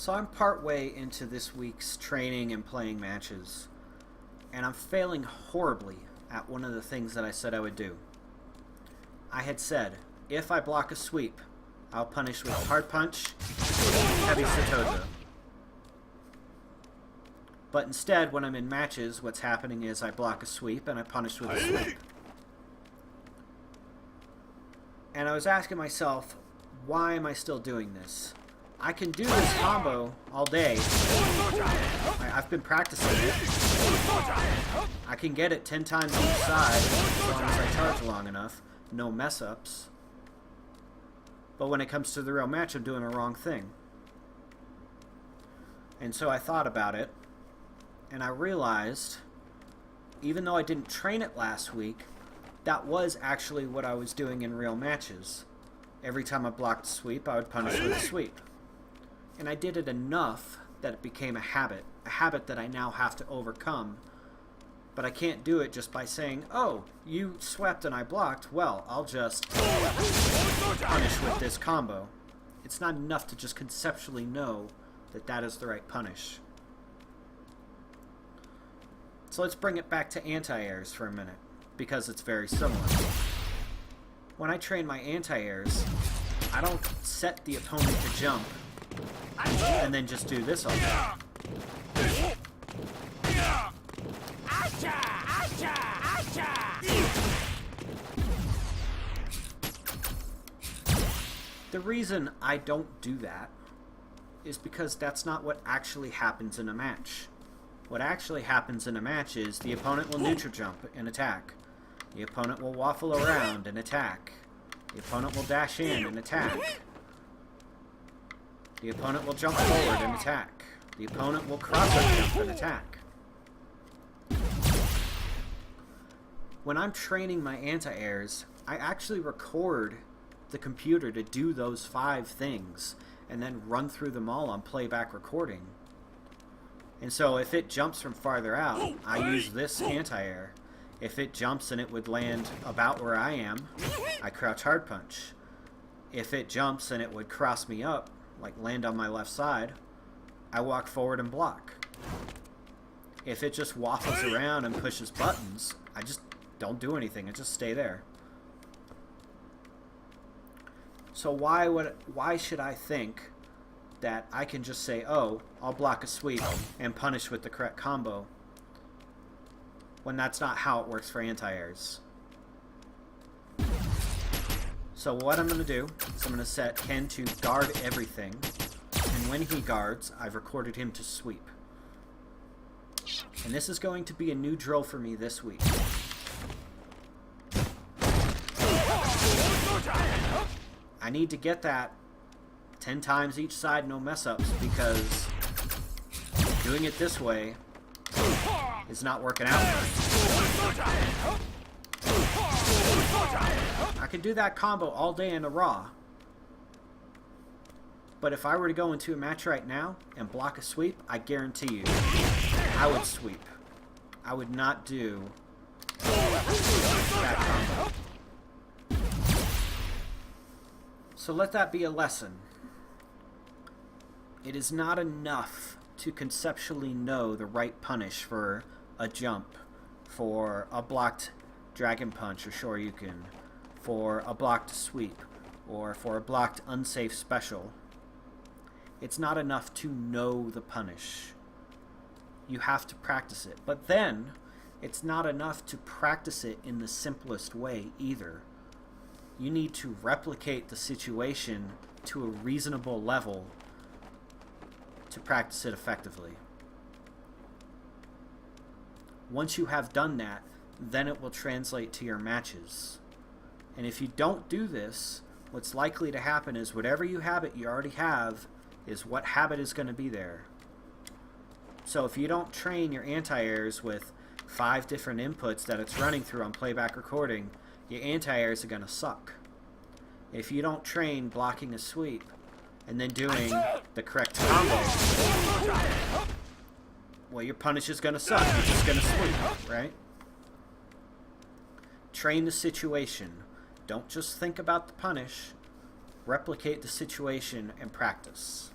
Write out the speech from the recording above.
So I'm part way into this week's training and playing matches, and I'm failing horribly at one of the things that I said I would do. I had said, if I block a sweep, I'll punish with hard punch, heavy Satoja. But instead, when I'm in matches, what's happening is I block a sweep and I punish with a sweep. And I was asking myself, why am I still doing this? I can do this combo all day. I've been practicing it. I can get it 10 times each side as long as I charge long enough. No mess-ups. But when it comes to the real match, I'm doing the wrong thing. And so I thought about it, and I realized, even though I didn't train it last week, that was actually what I was doing in real matches. Every time I blocked a sweep, I would punish with a sweep. And I did it enough that it became a habit that I now have to overcome. But I can't do it just by saying, oh, you swept and I blocked, well, I'll just punish with this combo. It's not enough to just conceptually know that that is the right punish. So let's bring it back to anti-airs for a minute, because it's very similar. When I train my anti-airs, I don't set the opponent to jump and then just do this all day. The reason I don't do that is because that's not what actually happens in a match. What actually happens in a match is the opponent will neutral jump and attack. The opponent will waffle around and attack. The opponent will dash in and attack. The opponent will jump forward and attack. The opponent will cross-up jump and attack. When I'm training my anti-airs, I actually record the computer to do those 5 things and then run through them all on playback recording. And so if it jumps from farther out, I use this anti-air. If it jumps and it would land about where I am, I crouch hard punch. If it jumps and it would cross me up, like land on my left side, I walk forward and block. If it just waffles around and pushes buttons, I just don't do anything. I just stay there. So why should I think that I can just say, oh, I'll block a sweep and punish with the correct combo, when that's not how it works for anti-airs? So what I'm going to do is I'm going to set Ken to guard everything, and when he guards, I've recorded him to sweep. And this is going to be a new drill for me this week. I need to get that 10 times each side, no mess-ups, because doing it this way is not working out. I can do that combo all day in a Raw, but if I were to go into a match right now and block a sweep, I guarantee you I would sweep. I would not do that combo. So let that be a lesson. It is not enough to conceptually know the right punish for a jump, for a blocked dragon punch or shoryuken, for a blocked sweep, or for a blocked unsafe special. It's not enough to know the punish. You have to practice it. But then, it's not enough to practice it in the simplest way either. You need to replicate the situation to a reasonable level to practice it effectively. Once you have done that, then it will translate to your matches. And if you don't do this, what's likely to happen is whatever habit you already have is what habit is going to be there. So if you don't train your anti-airs with 5 different inputs that it's running through on playback recording, your anti-airs are going to suck. If you don't train blocking a sweep and then doing the correct combo, well, your punish is going to suck. You're just going to sweep, right? Train the situation. Don't just think about the punish. Replicate the situation and practice.